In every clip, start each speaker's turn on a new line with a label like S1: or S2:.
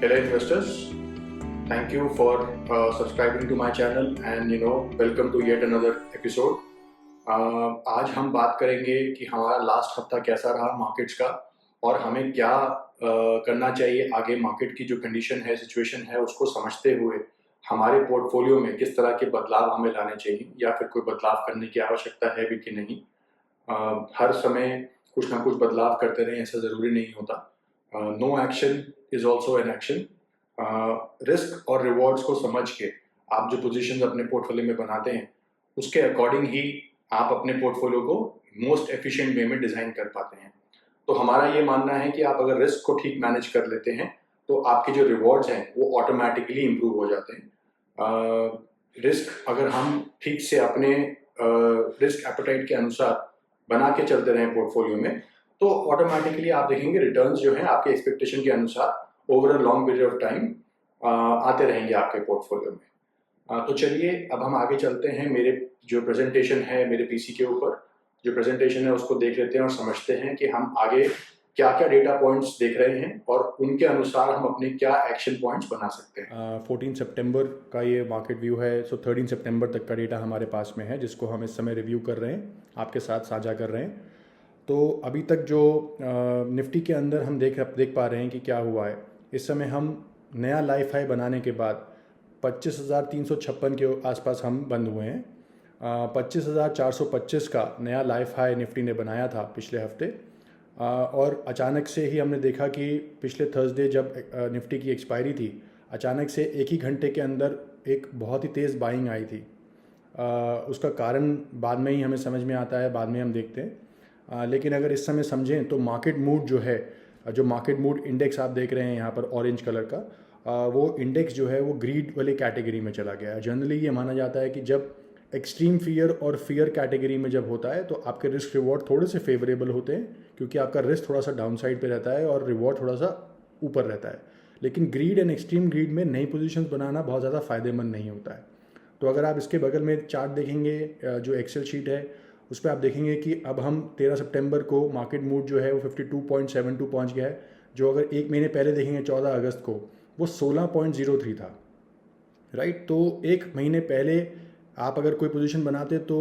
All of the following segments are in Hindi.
S1: Hello investors, thank you for subscribing to my channel and welcome to yet another episode. आज हम बात करेंगे कि हमारा लास्ट हफ्ता कैसा रहा मार्केट्स का और हमें क्या करना चाहिए आगे। मार्केट की जो कंडीशन है, सिचुएशन है, उसको समझते हुए हमारे पोर्टफोलियो में किस तरह के बदलाव हमें लाने चाहिए या फिर कोई बदलाव करने की आवश्यकता है भी कि नहीं। हर समय कुछ ना कुछ बदलाव करते रहें ऐसा ज़रूरी नहीं होता। No action is also an action. Risk और रिवॉर्ड्स को समझ के आप जो पोजीशंस अपने पोर्टफोलियो में बनाते हैं उसके अकॉर्डिंग ही आप अपने पोर्टफोलियो को मोस्ट एफिशिएंट वे में डिज़ाइन कर पाते हैं। तो हमारा ये मानना है कि आप अगर रिस्क को ठीक मैनेज कर लेते हैं तो आपके जो रिवॉर्ड्स हैं वो ऑटोमेटिकली इम्प्रूव हो जाते हैं। रिस्क अगर हम ठीक से अपने रिस्क एपेटाइट के अनुसार बना के चलते रहें पोर्टफोलियो में तो ऑटोमेटिकली आप देखेंगे रिटर्न्स जो हैं आपके एक्सपेक्टेशन के अनुसार over a long period of time आते रहेंगे आपके पोर्टफोलियो में। तो चलिए अब हम आगे चलते हैं। मेरे जो प्रेजेंटेशन है मेरे पीसी के ऊपर जो प्रेजेंटेशन है उसको देख लेते हैं और समझते हैं कि हम आगे क्या क्या डेटा पॉइंट्स देख रहे हैं और उनके अनुसार हम अपने क्या एक्शन पॉइंट्स बना सकते हैं।
S2: 14 सितंबर का ये मार्केट व्यू है। 13 सितंबर तक का डेटा हमारे पास में है जिसको हम इस समय रिव्यू कर रहे हैं, आपके साथ साझा कर रहे हैं। तो अभी तक जो निफ्टी के अंदर हम देख पा रहे हैं कि क्या हुआ है। इस समय हम नया लाइफ हाई बनाने के बाद 25,356 के आसपास हम बंद हुए हैं। 25,425 का नया लाइफ हाई निफ्टी ने बनाया था पिछले हफ्ते। और अचानक से ही हमने देखा कि पिछले थर्सडे जब निफ्टी की एक्सपायरी थी, अचानक से एक ही घंटे के अंदर एक बहुत ही तेज़ बाइंग आई थी। उसका कारण बाद में ही हमें समझ में आता है, बाद में हम देखते हैं। लेकिन अगर इस समय समझें तो मार्केट मूड जो है, जो मार्केट मूड इंडेक्स आप देख रहे हैं यहाँ पर ऑरेंज कलर का, वो इंडेक्स जो है वो ग्रीड वाली कैटेगरी में चला गया है। जनरली ये माना जाता है कि जब एक्सट्रीम फियर और फियर कैटेगरी में जब होता है तो आपके रिस्क रिवॉर्ड थोड़े से फेवरेबल होते हैं क्योंकि आपका रिस्क थोड़ा सा डाउन साइड पे रहता है और रिवॉर्ड थोड़ा सा ऊपर रहता है। लेकिन ग्रीड एंड एक्सट्रीम ग्रीड में नई पोजीशंस बनाना बहुत ज़्यादा फायदेमंद नहीं होता है। तो अगर आप इसके बगल में चार्ट देखेंगे, जो एक्सेल शीट है उस पर आप देखेंगे कि अब हम 13 सितंबर को मार्केट मूड जो है वो 52.72 पहुँच गया है, जो अगर एक महीने पहले देखेंगे 14 अगस्त को वो 16.03 था। राइट, तो एक महीने पहले आप अगर कोई पोजीशन बनाते तो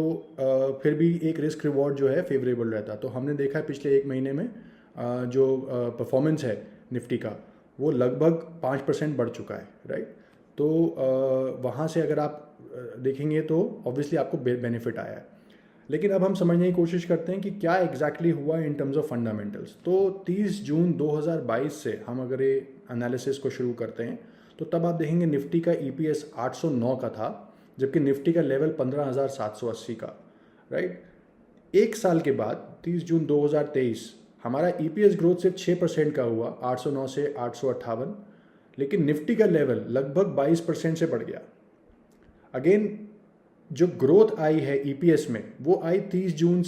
S2: फिर भी एक रिस्क रिवॉर्ड जो है फेवरेबल रहता। तो हमने देखा है पिछले एक महीने में जो परफॉर्मेंस है निफ्टी का वो लगभग 5% बढ़ चुका है। राइट, तो वहाँ से अगर आप देखेंगे तो ऑब्वियसली आपको बेनिफिट आया है। लेकिन अब हम समझने की कोशिश करते हैं कि क्या एग्जैक्टली हुआ इन टर्म्स ऑफ फंडामेंटल्स। तो 30 जून 2022 से हम अगर ये एनालिसिस को शुरू करते हैं तो तब आप देखेंगे निफ्टी का EPS 809 का था, जबकि निफ्टी का लेवल 15,780 का। राइट, एक साल के बाद 30 जून 2023 हमारा EPS ग्रोथ सिर्फ 6% का हुआ, 809 से 858, लेकिन निफ्टी का लेवल लगभग 22% से बढ़ गया। अगेन जो ग्रोथ आई है EPS में वो आई 30 जून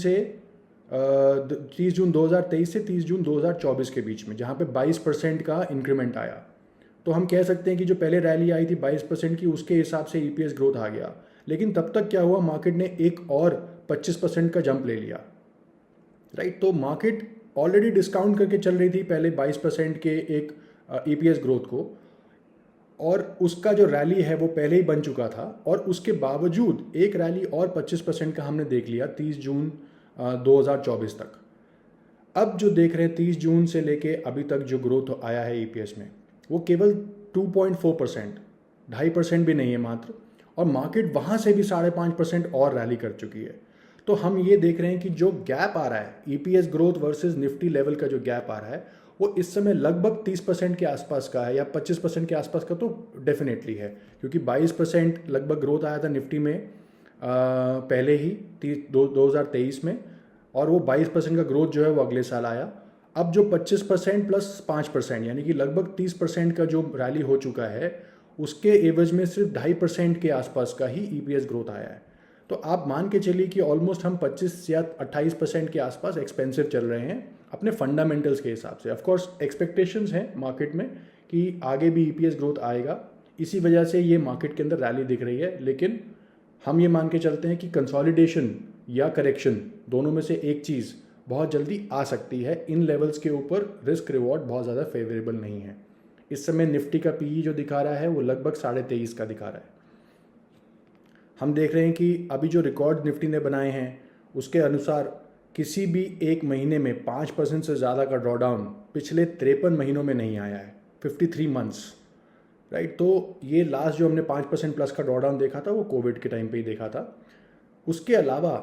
S2: 2023 से 30 जून 2024 के बीच में, जहाँ पे 22% का इंक्रीमेंट आया। तो हम कह सकते हैं कि जो पहले रैली आई थी 22% की, उसके हिसाब से EPS ग्रोथ आ गया। लेकिन तब तक क्या हुआ, मार्केट ने एक और 25% का जंप ले लिया। राइट, तो मार्केट ऑलरेडी डिस्काउंट करके चल रही थी पहले 22% के एक EPS ग्रोथ को, और उसका जो रैली है वो पहले ही बन चुका था। और उसके बावजूद एक रैली और 25% का हमने देख लिया 30 जून 2024 तक। अब जो देख रहे हैं 30 जून से लेके अभी तक जो ग्रोथ आया है EPS में वो केवल 2.4%, 2.5% भी नहीं है मात्र, और मार्केट वहाँ से भी 5.5% और रैली कर चुकी है। तो हम ये देख रहे हैं कि जो गैप आ रहा है EPS growth versus Nifty level का, जो गैप आ रहा है वो इस समय लगभग 30% के आसपास का है या 25% के आसपास का तो डेफिनेटली है, क्योंकि 22% लगभग ग्रोथ आया था निफ्टी में पहले ही 2023 में, और वो 22% का ग्रोथ जो है वो अगले साल आया। अब जो 25% प्लस 5% यानी कि लगभग 30% का जो रैली हो चुका है उसके एवज में सिर्फ 2.5% के आसपास का ही EPS ग्रोथ आया है। तो आप मान के चलिए कि ऑलमोस्ट हम 25 या 28% के आसपास एक्सपेंसिव चल रहे हैं अपने फंडामेंटल्स के हिसाब से। ऑफकोर्स एक्सपेक्टेशंस हैं मार्केट में कि आगे भी EPS ग्रोथ आएगा, इसी वजह से ये मार्केट के अंदर रैली दिख रही है। लेकिन हम ये मान के चलते हैं कि कंसोलिडेशन या करेक्शन दोनों में से एक चीज़ बहुत जल्दी आ सकती है। इन लेवल्स के ऊपर रिस्क रिवॉर्ड बहुत ज़्यादा फेवरेबल नहीं है। इस समय निफ्टी का पीई जो दिखा रहा है वो लगभग 23.5 का दिखा रहा है। हम देख रहे हैं कि अभी जो रिकॉर्ड निफ्टी ने बनाए हैं उसके अनुसार किसी भी एक महीने में 5% से ज़्यादा का ड्रॉडाउन पिछले 53 महीनों में नहीं आया है, 53 मंथ्स, राइट। तो ये लास्ट जो हमने 5% प्लस का ड्रॉडाउन देखा था वो कोविड के टाइम पे ही देखा था। उसके अलावा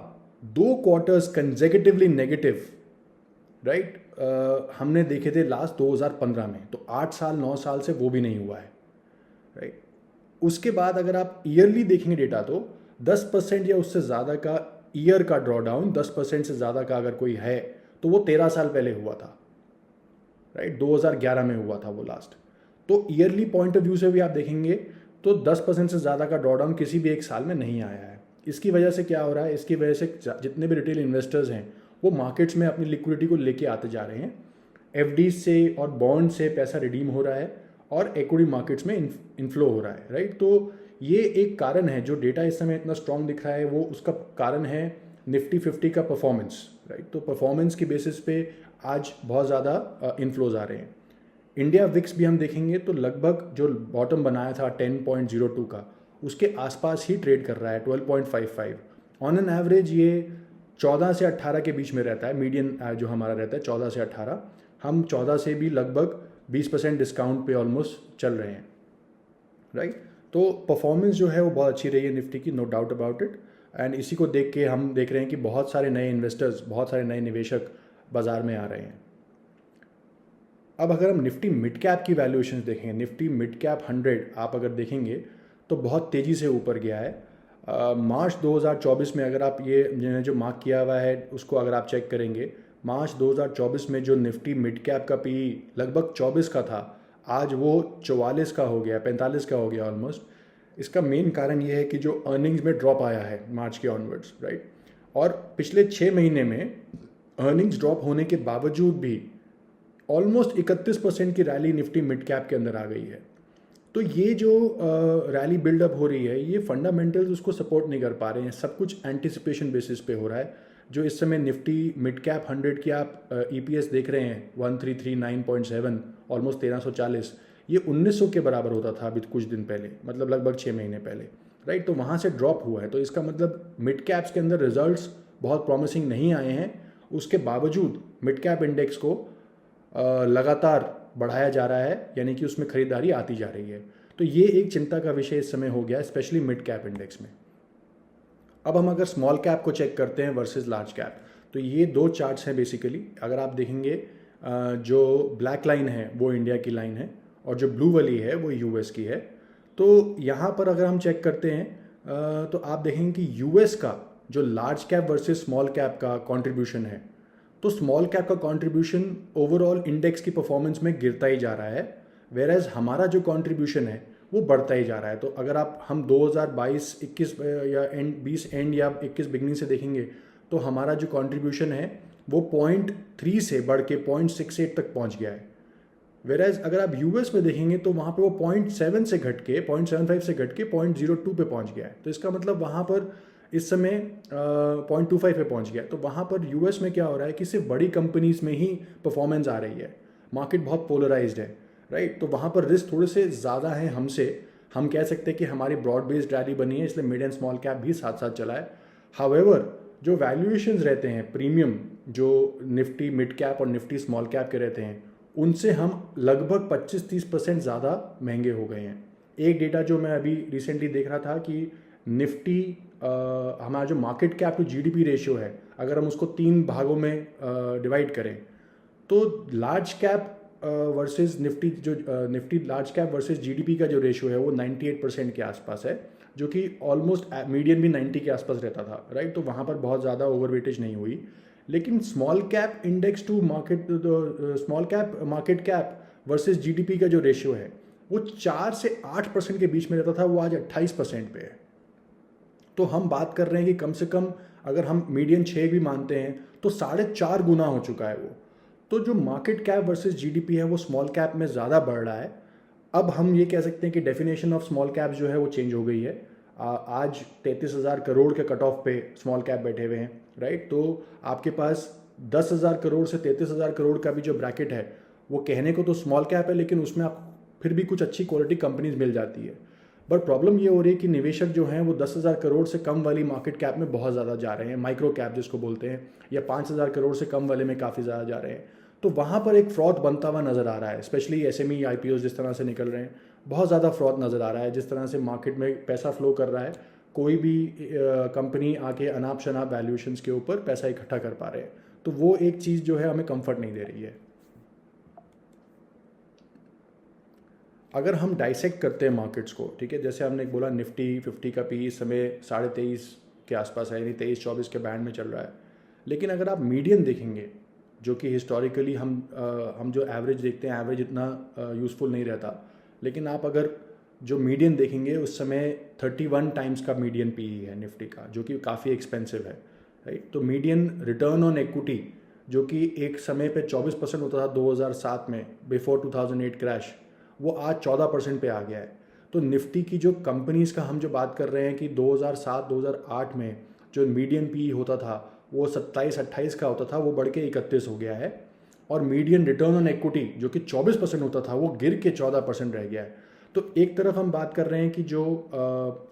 S2: 2 क्वार्टर्स कंसेक्यूटिवली नेगेटिव, राइट, हमने देखे थे लास्ट 2015 में। तो 8 साल 9 साल से वो भी नहीं हुआ है, राइट। उसके बाद अगर आप ईयरली देखेंगे डेटा तो 10% या उससे ज़्यादा का ईयर का ड्रॉडाउन, 10% से ज़्यादा का अगर कोई है तो वो 13 साल पहले हुआ था, राइट, 2011 में हुआ था वो लास्ट। तो ईयरली पॉइंट ऑफ व्यू से भी आप देखेंगे तो 10% से ज़्यादा का ड्रॉडाउन किसी भी एक साल में नहीं आया है। इसकी वजह से क्या हो रहा है, इसकी वजह से जितने भी रिटेल इन्वेस्टर्स हैं वो मार्केट्स में अपनी लिक्विडिटी को लेके आते जा रहे हैं। एफडी से और बॉन्ड से पैसा रिडीम हो रहा है और इक्विटी मार्केट्स में इनफ्लो हो रहा है, राइट। तो ये एक कारण है, जो डेटा इस समय इतना स्ट्रॉन्ग दिख रहा है वो उसका कारण है निफ्टी 50 का परफॉर्मेंस, राइट। तो परफॉर्मेंस की बेसिस पे आज बहुत ज़्यादा इनफ्लोज आ रहे हैं। इंडिया विक्स भी हम देखेंगे तो लगभग जो बॉटम बनाया था 10.02 का, उसके आसपास ही ट्रेड कर रहा है, 12.55। ऑन एन एवरेज ये 14 से 18 के बीच में रहता है, मीडियन जो हमारा रहता है 14 से 18। हम 14 से भी लगभग 20% डिस्काउंट पे ऑलमोस्ट चल रहे हैं, राइट। तो परफॉर्मेंस जो है वो बहुत अच्छी रही है निफ्टी की, no doubt about it. And इसी को देख के हम देख रहे हैं कि बहुत सारे नए इन्वेस्टर्स, बहुत सारे नए निवेशक बाज़ार में आ रहे हैं। अब अगर हम निफ्टी मिड कैप की वैल्यूएशन देखें, निफ्टी मिड कैप 100 आप अगर देखेंगे तो बहुत तेज़ी से ऊपर गया है। मार्च 2024 में अगर आप ये जो मार्क किया हुआ है उसको अगर आप चेक करेंगे, मार्च 2024 में जो निफ्टी मिड कैप का पी लगभग 24 का था, आज वो 44 का हो गया, 45 का हो गया ऑलमोस्ट। इसका मेन कारण ये है कि जो अर्निंग्स में ड्रॉप आया है मार्च के ऑनवर्ड्स, राइट। और पिछले 6 महीने में अर्निंग्स ड्रॉप होने के बावजूद भी ऑलमोस्ट 31% की रैली निफ्टी मिड कैप के अंदर आ गई है। तो ये जो रैली बिल्डअप हो रही है, ये फंडामेंटल्स उसको सपोर्ट नहीं कर पा रहे हैं, सब कुछ एंटिसिपेशन बेसिस पे हो रहा है। जो इस समय निफ्टी मिड कैप 100 की आप ईपीएस देख रहे हैं 1339.7, ऑलमोस्ट 1340, ये 1900 के बराबर होता था अभी कुछ दिन पहले, मतलब लगभग 6 महीने पहले, राइट। तो वहाँ से ड्रॉप हुआ है, तो इसका मतलब मिड कैप्स के अंदर रिजल्ट्स बहुत प्रॉमिसिंग नहीं आए हैं। उसके बावजूद मिड कैप इंडेक्स को लगातार बढ़ाया जा रहा है, यानी कि उसमें खरीदारी आती जा रही है। तो ये एक चिंता का विषय इस समय हो गया, स्पेशली मिड कैप इंडेक्स में। अब हम अगर स्मॉल कैप को चेक करते हैं वर्सेस लार्ज कैप, तो ये 2 चार्ट्स हैं बेसिकली। अगर आप देखेंगे जो ब्लैक लाइन है वो इंडिया की लाइन है और जो ब्लू वाली है वो यूएस की है। तो यहाँ पर अगर हम चेक करते हैं तो आप देखेंगे कि यूएस का जो large cap versus small cap का कंट्रीब्यूशन है, तो स्मॉल कैप का कंट्रीब्यूशन ओवरऑल इंडेक्स की परफॉर्मेंस में गिरता ही जा रहा है, वेरएज हमारा जो कंट्रीब्यूशन है वो बढ़ता ही जा रहा है। तो अगर हम 2022-21 या 20 एंड या 21 बिगनिंग से देखेंगे तो हमारा जो कंट्रीब्यूशन है वो 0.3 से बढ़ के 0.68 तक पहुंच गया है। वेरएज अगर आप यूएस में देखेंगे तो वहाँ पे वो 0.7 से घट के 0.75 से घट के 0.02 पे पहुँच गया है। तो इसका मतलब वहाँ पर इस समय 0.25 पे पहुंच गया। तो वहाँ पर यूएस में क्या हो रहा है कि सिर्फ बड़ी कंपनीज में ही परफॉर्मेंस आ रही है, मार्केट बहुत पोलराइज्ड है, राइट। तो वहाँ पर रिस्क थोड़े से ज़्यादा हैं हमसे। हम कह सकते हैं कि हमारी ब्रॉड बेस्ड रैली बनी है, इसलिए मिड एंड स्मॉल कैप भी साथ साथ चला है। हाउएवर जो वैल्यूएशंस रहते हैं प्रीमियम, जो निफ्टी मिड कैप और निफ्टी स्मॉल कैप के रहते हैं, उनसे हम लगभग 25-30% ज़्यादा महंगे हो गए हैं। एक डेटा जो मैं अभी रिसेंटली देख रहा था कि निफ्टी हमारा जो market cap to GDP ratio है, अगर हम उसको 3 भागों में डिवाइड करें तो लार्ज कैप वर्सेस निफ्टी, जो Nifty large cap versus GDP का जो रेशियो है वो 98% के आसपास है, जो कि ऑलमोस्ट मीडियन भी 90 के आसपास रहता था, राइट। तो वहाँ पर बहुत ज़्यादा ओवरवेटेज नहीं हुई। लेकिन small cap index to market, small cap market cap versus GDP का जो रेशियो है वो 4 से 8% के बीच में रहता था, वो आज 28% पे है। तो हम बात कर रहे हैं कि कम से कम अगर हम मीडियन 6 भी मानते हैं तो 4.5 गुना हो चुका है वो। तो जो मार्केट कैप वर्सेस जीडीपी है वो स्मॉल कैप में ज़्यादा बढ़ रहा है। अब हम ये कह सकते हैं कि डेफिनेशन ऑफ स्मॉल कैप जो है वो चेंज हो गई है। आज 33,000 करोड़ के कट ऑफ पे स्मॉल कैप बैठे हुए हैं, राइट। तो आपके पास 10,000 करोड़ से 33,000 करोड़ का भी जो ब्रैकेट है वो कहने को तो स्मॉल कैप है, लेकिन उसमें आप फिर भी कुछ अच्छी क्वालिटी कंपनीज मिल जाती है। बट प्रॉब्लम ये हो रही है कि निवेशक जो हैं वो 10,000 करोड़ से कम वाली मार्केट कैप में बहुत ज़्यादा जा रहे हैं, माइक्रो कैप जिसको बोलते हैं, या 5,000 करोड़ से कम वाले में काफ़ी ज़्यादा जा रहे हैं। तो वहाँ पर एक फ्रॉड बनता हुआ नज़र आ रहा है, स्पेशली एसएमई आईपीओ जिस तरह से निकल रहे हैं, बहुत ज़्यादा फ्रॉड नज़र आ रहा है। जिस तरह से मार्केट में पैसा फ्लो कर रहा है, कोई भी कंपनी आके अनाप शनाप वैल्यूएशंस के ऊपर पैसा इकट्ठा कर पा रहे हैं, तो वो एक चीज़ जो है हमें कंफर्ट नहीं दे रही है। अगर हम डाइसेक्ट करते हैं मार्केट्स को, ठीक है, जैसे हमने बोला निफ्टी 50 का पी इस समय 23.5 के आसपास है, यानी 23-24 के बैंड में चल रहा है। लेकिन अगर आप मीडियन देखेंगे, जो कि हिस्टोरिकली हम जो एवरेज देखते हैं, एवरेज इतना यूज़फुल नहीं रहता, लेकिन आप अगर जो मीडियन देखेंगे उस समय 31 टाइम्स का मीडियन पी है निफ्टी का, जो कि काफ़ी एक्सपेंसिव है, राइट। तो मीडियन रिटर्न ऑन इक्विटी जो कि एक समय पे 24% होता था 2007 में, बिफोर 2008 क्रैश, वो आज 14% पे आ गया है। तो निफ्टी की जो कंपनीज़ का हम जो बात कर रहे हैं कि 2007-2008 में जो मीडियन पी होता था वो 27-28 का होता था, वो बढ़ के 31 हो गया है। और मीडियन रिटर्न ऑन इक्विटी जो कि 24% होता था, वो गिर के 14% रह गया है। तो एक तरफ हम बात कर रहे हैं कि जो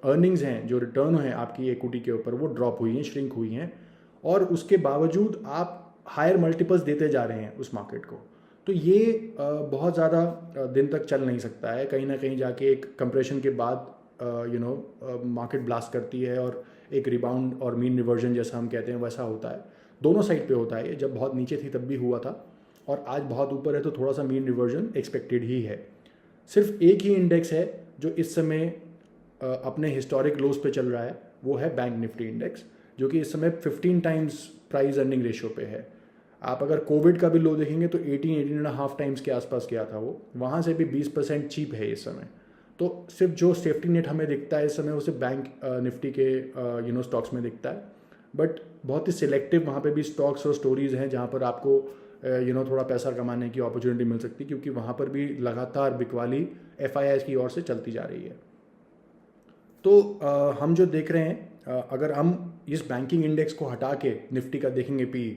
S2: अर्निंग्स हैं, जो रिटर्न है आपकी इक्विटी के ऊपर, वो ड्रॉप हुई हैं, श्रिंक हुई हैं, और उसके बावजूद आप हायर मल्टीपल्स देते जा रहे हैं उस मार्केट को। तो ये बहुत ज़्यादा दिन तक चल नहीं सकता है। कहीं ना कहीं जाके एक कंप्रेशन के बाद मार्केट ब्लास्ट करती है और एक रिबाउंड और मीन रिवर्जन जैसा हम कहते हैं वैसा होता है। दोनों साइड पे होता है ये, जब बहुत नीचे थी तब भी हुआ था, और आज बहुत ऊपर है तो थोड़ा सा मीन रिवर्जन एक्सपेक्टेड ही है। सिर्फ एक ही इंडेक्स है जो इस समय अपने हिस्टोरिक लोज पे चल रहा है, वो है बैंक निफ्टी इंडेक्स, जो कि इस समय 15 टाइम्स प्राइस अर्निंग रेशियो पे है। आप अगर कोविड का भी लो देखेंगे तो 18.5 टाइम्स के आसपास गया था वो, वहाँ से भी 20% चीप है इस समय। तो सिर्फ जो सेफ्टी नेट हमें दिखता है इस समय वो सिर्फ बैंक निफ्टी के स्टॉक्स में दिखता है। बट बहुत ही सिलेक्टिव वहाँ पे भी स्टॉक्स और स्टोरीज हैं जहाँ पर आपको थोड़ा पैसा कमाने की अपॉर्चुनिटी मिल सकती है, क्योंकि वहाँ पर भी लगातार बिकवाली FIIs की ओर से चलती जा रही है। तो हम जो देख रहे हैं, अगर हम इस बैंकिंग इंडेक्स को हटा के निफ्टी का देखेंगे पी,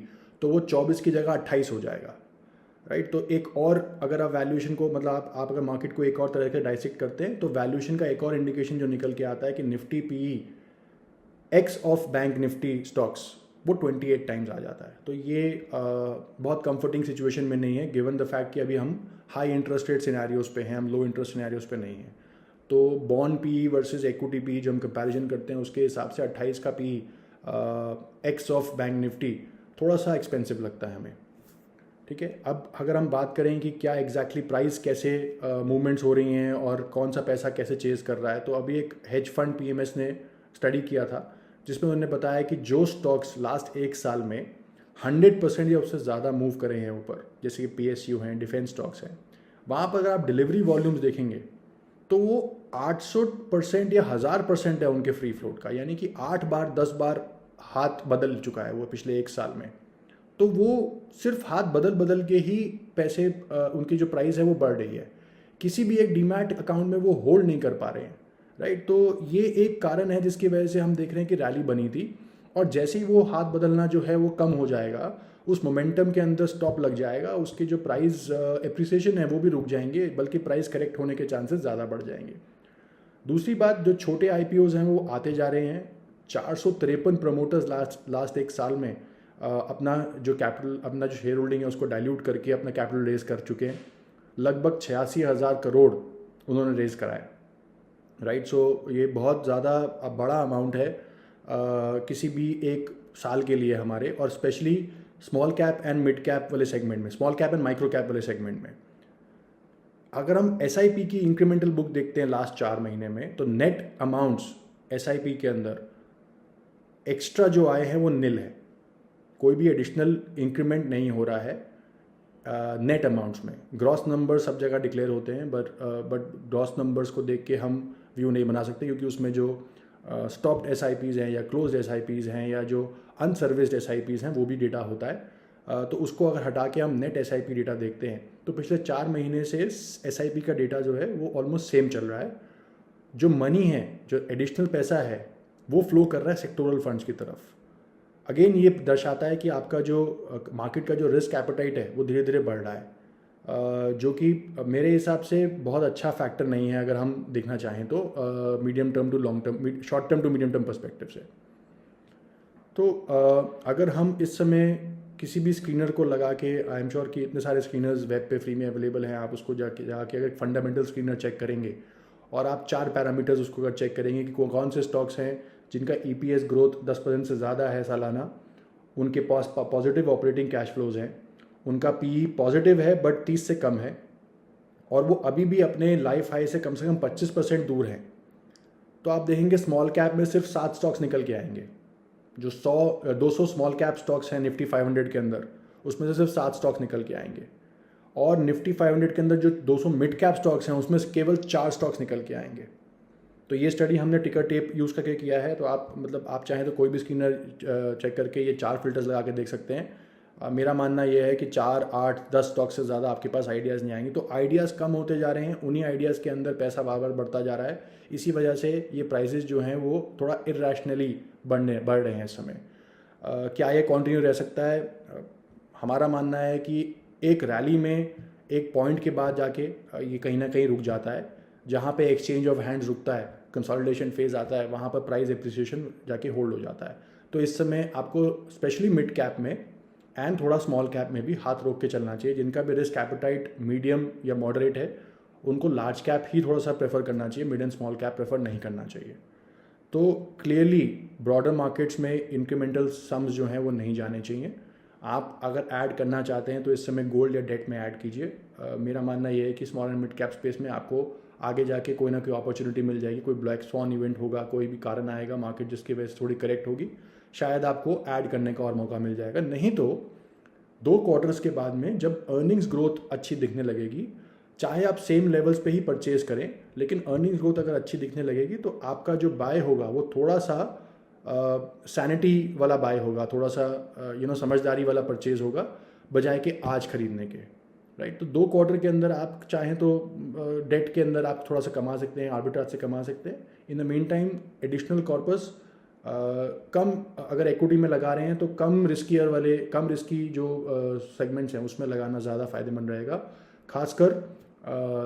S2: तो वो 24 की जगह 28 हो जाएगा, राइट। तो एक और अगर आप वैल्यूएशन को, मतलब आप अगर मार्केट को एक और तरह से डाइसेक्ट करते हैं, तो वैल्यूएशन का एक और इंडिकेशन जो निकल के आता है कि Nifty P x of bank Nifty stocks वो 28 टाइम्स आ जाता है। तो ये बहुत कंफर्टिंग सिचुएशन में नहीं है, गिवन द फैक्ट कि अभी हम हाई इंटरेस्ट रेट सिनेरियोज पे हैं, हम लो इंटरेस्ट सिनेरियोज पे नहीं हैं। तो bond P versus equity P जो हम कंपैरिजन करते हैं उसके हिसाब से 28 का P x of bank Nifty थोड़ा सा एक्सपेंसिव लगता है हमें, ठीक है। अब अगर हम बात करें कि क्या एग्जैक्टली प्राइस कैसे मूवमेंट्स हो रही हैं और कौन सा पैसा कैसे चेज कर रहा है, तो अभी एक हेज फंड PMS ने स्टडी किया था जिसमें उन्होंने बताया कि जो स्टॉक्स लास्ट एक साल में 100% या उससे ज़्यादा मूव करे हैं ऊपर, जैसे कि PSU हैं, डिफेंस स्टॉक्स हैं, वहाँ पर अगर आप डिलीवरी वॉल्यूम्स देखेंगे तो वो 800% या 1000% है उनके फ्री फ्लोट का, यानी कि 8 बार 10 बार हाथ बदल चुका है वो पिछले एक साल में। तो वो सिर्फ हाथ बदल बदल के ही पैसे उनकी जो प्राइस है वो बढ़ रही है, किसी भी एक डीमैट अकाउंट में वो होल्ड नहीं कर पा रहे हैं, राइट। तो ये एक कारण है जिसकी वजह से हम देख रहे हैं कि रैली बनी थी, और जैसे ही वो हाथ बदलना जो है वो कम हो जाएगा, उस मोमेंटम के अंदर स्टॉप लग जाएगा, उसकी जो प्राइस एप्रिसिएशन है वो भी रुक जाएंगे, बल्कि प्राइस करेक्ट होने के चांसेस ज़्यादा बढ़ जाएंगे। दूसरी बात, जो छोटे IPOs हैं वो आते जा रहे हैं। 453 प्रमोटर्स लास्ट एक साल में अपना जो शेयर होल्डिंग है उसको डाइल्यूट करके अपना कैपिटल रेज कर चुके हैं। लगभग 86,000 करोड़ उन्होंने रेज कराया, राइट। सो ये बहुत ज़्यादा बड़ा अमाउंट है किसी भी एक साल के लिए हमारे, और specially small cap and mid cap वाले सेगमेंट में, small cap and micro cap वाले सेगमेंट में। अगर हम SIP की इंक्रीमेंटल बुक देखते हैं लास्ट 4 महीने में, तो नेट अमाउंट्स SIP के अंदर एक्स्ट्रा जो आए हैं वो निल है, कोई भी एडिशनल इंक्रीमेंट नहीं हो रहा है नेट अमाउंट्स में। ग्रॉस नंबर सब जगह डिक्लेयर होते हैं, बट ग्रॉस नंबर्स को देख के हम व्यू नहीं बना सकते, क्योंकि उसमें जो स्टॉप्ड SIPs हैं या क्लोज्ड SIPs हैं या जो अनसर्विस्ड SIPs हैं वो भी डेटा होता है। तो उसको अगर हटा के हम नेट SIP डेटा देखते हैं तो पिछले 4 महीने से SIP का डेटा जो है वो ऑलमोस्ट सेम चल रहा है। जो मनी है, जो एडिशनल पैसा है, वो फ्लो कर रहा है सेक्टोरल फंड्स की तरफ। अगेन ये दर्शाता है कि आपका जो मार्केट का जो रिस्क एपेटाइट है वो धीरे धीरे बढ़ रहा है। जो कि मेरे हिसाब से बहुत अच्छा फैक्टर नहीं है अगर हम देखना चाहें तो medium term to long term, short term to medium term perspective से। तो अगर हम इस समय किसी भी स्क्रीनर को लगा के, आई एम श्योर कि इतने सारे स्क्रीनर्स वेब पे फ्री में अवेलेबल हैं, आप उसको जाके अगर फंडामेंटल स्क्रीनर चेक करेंगे और आप 4 पैरामीटर्स उसको अगर चेक करेंगे कि कौन से स्टॉक्स हैं जिनका EPS ग्रोथ 10% से ज़्यादा है सालाना, उनके पास पॉजिटिव ऑपरेटिंग कैश फ्लोज हैं, उनका PE पॉजिटिव है बट 30 से कम है, और वो अभी भी अपने लाइफ हाई से कम 25% दूर हैं, तो आप देखेंगे स्मॉल कैप में सिर्फ 7 स्टॉक्स निकल के आएंगे। जो 200 स्मॉल कैप स्टॉक्स हैं निफ्टी 500 के अंदर, उसमें से सिर्फ 7 स्टॉक्स निकल के आएंगे, और निफ्टी 500 के अंदर जो 200 मिड कैप स्टॉक्स हैं उसमें से केवल 4 स्टॉक्स निकल के आएंगे। तो ये स्टडी हमने टिकर टेप यूज़ करके किया है, तो आप चाहें तो कोई भी स्क्रीनर चेक करके ये 4 फिल्टर्स लगा के देख सकते हैं। मेरा मानना ये है कि 4, 8, 10 स्टॉक से ज़्यादा आपके पास आइडियाज़ नहीं आएंगे, तो आइडियाज़ कम होते जा रहे हैं, उन्हीं आइडियाज़ के अंदर पैसा बार बार बढ़ता जा रहा है। इसी वजह से ये प्राइसेस जो हैं वो थोड़ा इरेशनली बढ़ रहे हैं इस समय। क्या ये कंटिन्यू रह सकता है? हमारा मानना है कि एक रैली में एक पॉइंट के बाद जाके ये कहीं ना कहीं रुक जाता है, जहाँ पे एक्सचेंज ऑफ हैंड्स रुकता है, कंसोलिडेशन फेज आता है, वहाँ पर प्राइस एप्रिसिएशन जाके होल्ड हो जाता है। तो इस समय आपको स्पेशली मिड कैप में एंड थोड़ा स्मॉल कैप में भी हाथ रोक के चलना चाहिए। जिनका भी रिस्क एपेटाइट मीडियम या मॉडरेट है उनको लार्ज कैप ही थोड़ा सा प्रेफर करना चाहिए, mid and small cap prefer नहीं करना चाहिए। तो क्लियरली ब्रॉडर मार्केट्स में इंक्रीमेंटल सम्स जो हैं वो नहीं जाने चाहिए। आप अगर ऐड करना चाहते हैं तो इस समय गोल्ड या डेट में ऐड कीजिए। मेरा मानना ये है कि small and mid cap space में आपको आगे जाके कोई ना कोई अपॉर्चुनिटी मिल जाएगी, कोई ब्लैक स्वॉन इवेंट होगा, कोई भी कारण आएगा मार्केट जिसकी वजह से थोड़ी करेक्ट होगी, शायद आपको ऐड करने का और मौका मिल जाएगा। नहीं तो 2 क्वार्टर्स के बाद में जब अर्निंग्स ग्रोथ अच्छी दिखने लगेगी, चाहे आप सेम लेवल्स पे ही परचेज करें, लेकिन अर्निंग्स ग्रोथ अगर अच्छी दिखने लगेगी तो आपका जो बाय होगा वो थोड़ा सा सैनिटी वाला बाय होगा, थोड़ा सा समझदारी वाला परचेज होगा, बजाय कि आज खरीदने के, राइट। तो 2 क्वार्टर के अंदर आप चाहें तो डेट के अंदर आप थोड़ा सा कमा सकते हैं, आर्बिट्राज से कमा सकते हैं। In the mean time additional corpus कम अगर इक्विटी में लगा रहे हैं तो कम रिस्की जो सेगमेंट्स हैं उसमें लगाना ज़्यादा फायदेमंद रहेगा, खासकर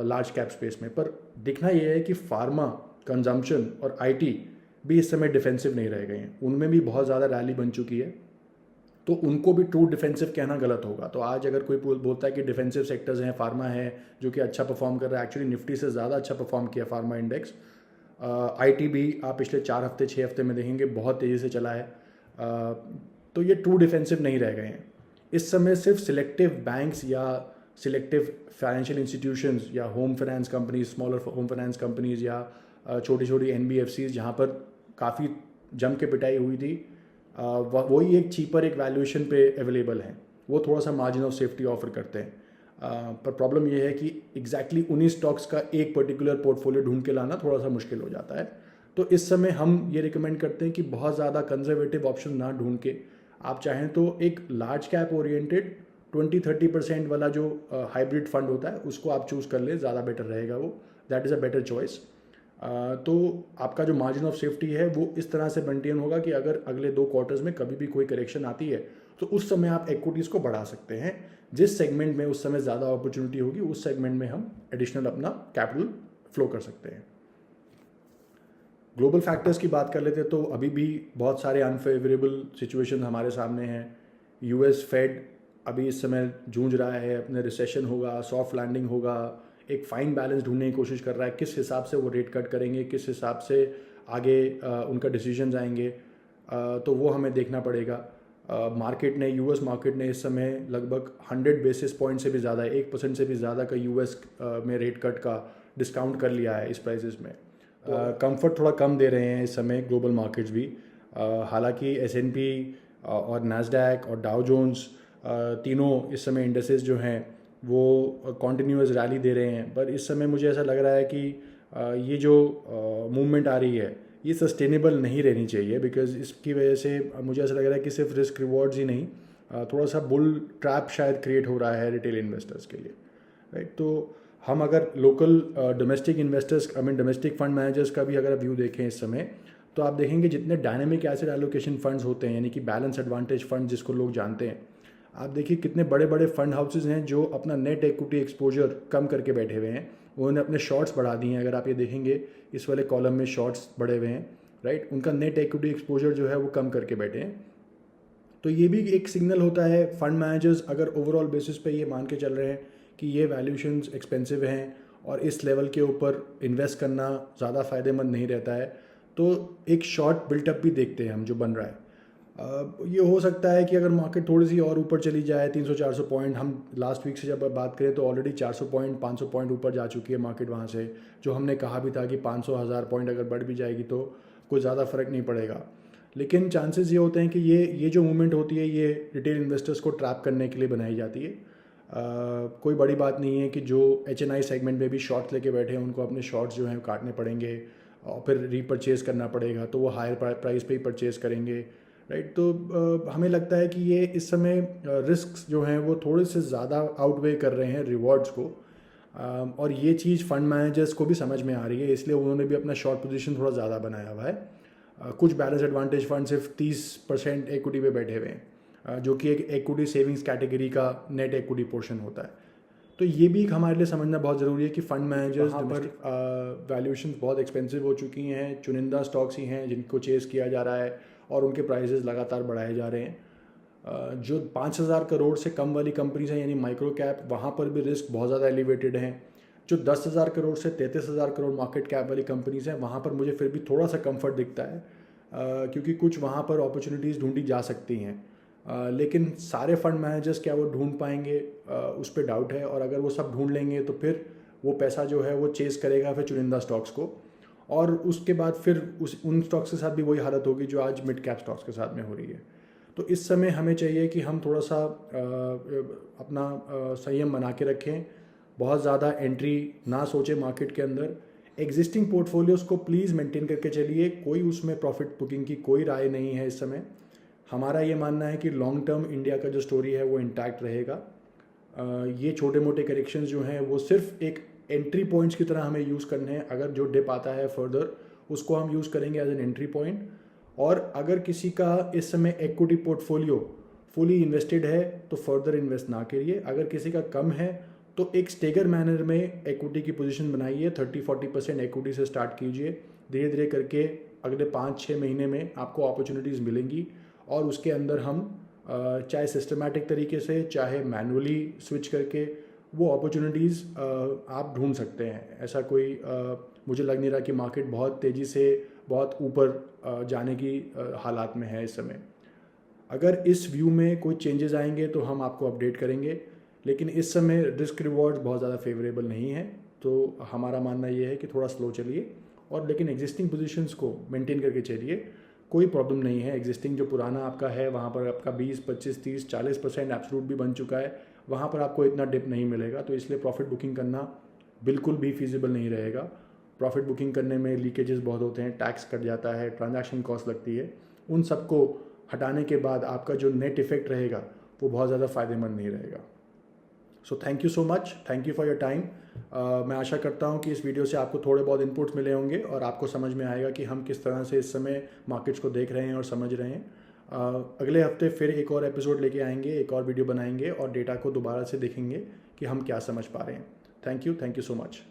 S2: लार्ज कैप स्पेस में। पर दिखना यह है कि फार्मा, कंजम्पशन और IT भी इस समय डिफेंसिव नहीं रह गए हैं, उनमें भी बहुत ज़्यादा रैली बन चुकी है, तो उनको भी ट्रू डिफेंसिव कहना गलत होगा। तो आज अगर कोई बोलता है कि डिफेंसिव सेक्टर्स हैं, फार्मा है जो कि अच्छा परफॉर्म कर रहा है, एक्चुअली निफ्टी से ज़्यादा अच्छा परफॉर्म किया फार्मा इंडेक्स। IT भी आप पिछले 4 हफ्ते 6 हफ्ते में देखेंगे बहुत तेज़ी से चला है। तो ये ट्रू डिफेंसिव नहीं रह गए हैं इस समय। सिर्फ सिलेक्टिव बैंक्स या सिलेक्टिव फाइनेंशियल इंस्टीट्यूशंस या home finance companies, smaller home finance companies या छोटी छोटी NBFCs जहाँ पर काफ़ी जम के पिटाई हुई थी, वही एक चीपर एक वैल्यूएशन पे अवेलेबल हैं, वो थोड़ा सा मार्जिन ऑफ सेफ्टी ऑफर करते हैं। पर प्रॉब्लम ये है कि एग्जैक्टली उन्हीं स्टॉक्स का एक पर्टिकुलर पोर्टफोलियो ढूंढ के लाना थोड़ा सा मुश्किल हो जाता है। तो इस समय हम ये रिकमेंड करते हैं कि बहुत ज़्यादा कंजर्वेटिव ऑप्शन ना ढूंढ के आप चाहें तो एक लार्ज कैप ओरिएंटेड 20-30% वाला जो हाइब्रिड फंड होता है उसको आप चूज़ कर लें, ज़्यादा बेटर रहेगा वो, that is a better choice. तो आपका जो मार्जिन ऑफ सेफ्टी है वो इस तरह से मेंटेन होगा कि अगर अगले 2 क्वार्टर्स में कभी भी कोई करेक्शन आती है तो उस समय आप इक्विटीज़ को बढ़ा सकते हैं। जिस सेगमेंट में उस समय ज़्यादा अपॉर्चुनिटी होगी उस सेगमेंट में हम एडिशनल अपना कैपिटल फ्लो कर सकते हैं। ग्लोबल फैक्टर्स की बात कर लेते हैं तो अभी भी बहुत सारे अनफेवरेबल सिचुएशन हमारे सामने हैं। US फेड अभी इस समय जूझ रहा है, अपने रिसेशन होगा, सॉफ्ट लैंडिंग होगा, एक फाइन बैलेंस ढूंढने की कोशिश कर रहा है, किस हिसाब से वो रेट कट करेंगे, किस हिसाब से आगे उनका डिसीजंस आएंगे, तो वो हमें देखना पड़ेगा। मार्केट ने US मार्केट ने इस समय लगभग 100 बेसिस पॉइंट से भी ज़्यादा, 1% से भी ज़्यादा का US में रेट कट का डिस्काउंट कर लिया है इस प्राइसेस में। कंफर्ट थोड़ा कम दे रहे हैं इस समय ग्लोबल मार्केट्स भी। हालांकि S&P और नैस्डैक और डाउ जोन्स तीनों इस समय इंडेसेस जो हैं वो कॉन्टीन्यूअस रैली दे रहे हैं, पर इस समय मुझे ऐसा लग रहा है कि ये जो मूवमेंट आ रही है ये सस्टेनेबल नहीं रहनी चाहिए, बिकॉज इसकी वजह से मुझे ऐसा लग रहा है कि सिर्फ रिस्क रिवॉर्ड्स ही नहीं, थोड़ा सा बुल ट्रैप शायद क्रिएट हो रहा है रिटेल इन्वेस्टर्स के लिए, राइट। तो हम अगर local domestic investors, domestic fund managers का भी अगर व्यू देखें इस समय, तो आप देखेंगे जितने डायनेमिक एसेट एलोकेशन फंड्स होते हैं, यानी कि बैलेंस एडवांटेज फंड जिसको लोग जानते हैं, आप देखिए कितने बड़े बड़े फंड हाउसेज हैं जो अपना नेट इक्विटी एक्सपोजर कम करके बैठे हुए हैं, उन्होंने अपने शॉर्ट्स बढ़ा दिए हैं। अगर आप ये देखेंगे इस वाले कॉलम में शॉर्ट्स बढ़े हुए हैं, राइट, उनका नेट इक्विटी एक्सपोजर जो है वो कम करके बैठे हैं। तो ये भी एक सिग्नल होता है, फंड मैनेजर्स अगर ओवरऑल बेसिस पे ये मान के चल रहे हैं कि ये वैल्यूएशंस एक्सपेंसिव हैं और इस लेवल के ऊपर इन्वेस्ट करना ज़्यादा फ़ायदेमंद नहीं रहता है, तो एक शॉर्ट बिल्टअप भी देखते हैं हम जो बन रहा है। ये हो सकता है कि अगर मार्केट थोड़ी सी और ऊपर चली जाए 300-400 पॉइंट, हम लास्ट वीक से जब बात करें तो ऑलरेडी 400 पॉइंट 500 पॉइंट ऊपर जा चुकी है मार्केट वहाँ से, जो हमने कहा भी था कि 500-1000 पॉइंट अगर बढ़ भी जाएगी तो कोई ज़्यादा फ़र्क नहीं पड़ेगा। लेकिन चांसेस ये होते हैं कि ये जो मूवमेंट होती है ये रिटेल इन्वेस्टर्स को ट्रैप करने के लिए बनाई जाती है। कोई बड़ी बात नहीं है कि जो HNI सेगमेंट में भी शॉर्ट्स लेके बैठे हैं उनको अपने शॉर्ट्स जो हैं काटने पड़ेंगे और फिर रीपरचेज़ करना पड़ेगा, तो वो हायर प्राइस पे ही परचेज़ करेंगे, राइट। तो हमें लगता है कि ये इस समय रिस्क जो हैं वो थोड़े से ज़्यादा आउटवे कर रहे हैं रिवॉर्ड्स को, और ये चीज़ फंड मैनेजर्स को भी समझ में आ रही है, इसलिए उन्होंने भी अपना शॉर्ट पोजीशन थोड़ा ज़्यादा बनाया हुआ है। कुछ बैलेंस एडवांटेज फंड सिर्फ 30% इक्विटी पे बैठे हुए हैं, जो कि एक इक्विटी सेविंग्स कैटेगरी का नेट इक्विटी पोर्शन होता है। तो ये भी हमारे लिए समझना बहुत ज़रूरी है कि फंड मैनेजर्स पर वैल्यूएशन बहुत एक्सपेंसिव हो चुकी हैं, चुनिंदा स्टॉक्स ही हैं जिनको चेस किया जा रहा है और उनके प्राइसेस लगातार बढ़ाए जा रहे हैं। जो 5000 करोड़ से कम वाली कंपनीज हैं यानी माइक्रो कैप, वहाँ पर भी रिस्क बहुत ज़्यादा एलिवेटेड हैं। जो 10,000 करोड़ से 33,000 करोड़ मार्केट कैप वाली कंपनीज हैं वहाँ पर मुझे फिर भी थोड़ा सा कंफर्ट दिखता है, क्योंकि कुछ वहाँ पर अपॉर्चुनिटीज़ ढूंढी जा सकती हैं। लेकिन सारे फंड मैनेजर्स क्या वो ढूंढ पाएंगे, उस पर डाउट है। और अगर वो सब ढूंढ लेंगे तो फिर वो पैसा जो है वो चेस करेगा फिर चुनिंदा स्टॉक्स को, और उसके बाद फिर उन स्टॉक्स के साथ भी वही हालत होगी जो आज मिड कैप स्टॉक्स के साथ में हो रही है। तो इस समय हमें चाहिए कि हम थोड़ा सा अपना संयम बना के रखें, बहुत ज़्यादा एंट्री ना सोचें मार्केट के अंदर। एग्जिस्टिंग पोर्टफोलियोज़ को प्लीज़ मेंटेन करके चलिए, कोई उसमें प्रॉफिट बुकिंग की कोई राय नहीं है इस समय। हमारा ये मानना है कि लॉन्ग टर्म इंडिया का जो स्टोरी है वो इंटैक्ट रहेगा। ये छोटे मोटे करेक्शंस जो हैं वो सिर्फ एक एंट्री पॉइंट्स की तरह हमें यूज़ करने हैं। अगर जो डिप आता है फर्दर उसको हम यूज़ करेंगे एज एन एंट्री पॉइंट। और अगर किसी का इस समय इक्विटी पोर्टफोलियो फुली इन्वेस्टेड है तो फर्दर इन्वेस्ट ना करिए। अगर किसी का कम है तो एक स्टेगर मैनर में इक्विटी की पोजीशन बनाइए, 30-40% इक्विटी से स्टार्ट कीजिए। धीरे धीरे करके अगले 5-6 महीने में आपको अपॉर्चुनिटीज़ मिलेंगी और उसके अंदर हम चाहे सिस्टमैटिक तरीके से चाहे मैनुअली स्विच करके वो अपॉर्चुनिटीज़ आप ढूंढ सकते हैं। ऐसा कोई मुझे लग नहीं रहा कि मार्केट बहुत तेज़ी से बहुत ऊपर जाने की हालात में है इस समय। अगर इस व्यू में कोई चेंजेस आएंगे तो हम आपको अपडेट करेंगे, लेकिन इस समय रिस्क रिवॉर्ड बहुत ज़्यादा फेवरेबल नहीं है। तो हमारा मानना ये है कि थोड़ा स्लो चलिए, और लेकिन एग्जिस्टिंग पोजीशंस को मेंटेन करके चलिए, कोई प्रॉब्लम नहीं है। एग्जिस्टिंग जो पुराना आपका है वहाँ पर आपका 20, 25, 30, 40% एब्सोल्यूट भी बन चुका है, वहाँ पर आपको इतना डिप नहीं मिलेगा। तो इसलिए प्रॉफिट बुकिंग करना बिल्कुल भी फीजिबल नहीं रहेगा। प्रॉफिट बुकिंग करने में लीकेजेस बहुत होते हैं, टैक्स कट जाता है, ट्रांजैक्शन कॉस्ट लगती है। उन सबको हटाने के बाद आपका जो नेट इफेक्ट रहेगा वो बहुत ज़्यादा फ़ायदेमंद नहीं रहेगा। So thank you so much, thank you for your time. मैं आशा करता हूँ कि इस वीडियो से आपको थोड़े बहुत इनपुट्स मिले होंगे और आपको समझ में आएगा कि हम किस तरह से इस समय मार्केट्स को देख रहे हैं और समझ रहे हैं। अगले हफ्ते फिर एक और एपिसोड लेके आएंगे, एक और वीडियो बनाएंगे और डेटा को दोबारा से देखेंगे कि हम क्या समझ पा रहे हैं। Thank you so much.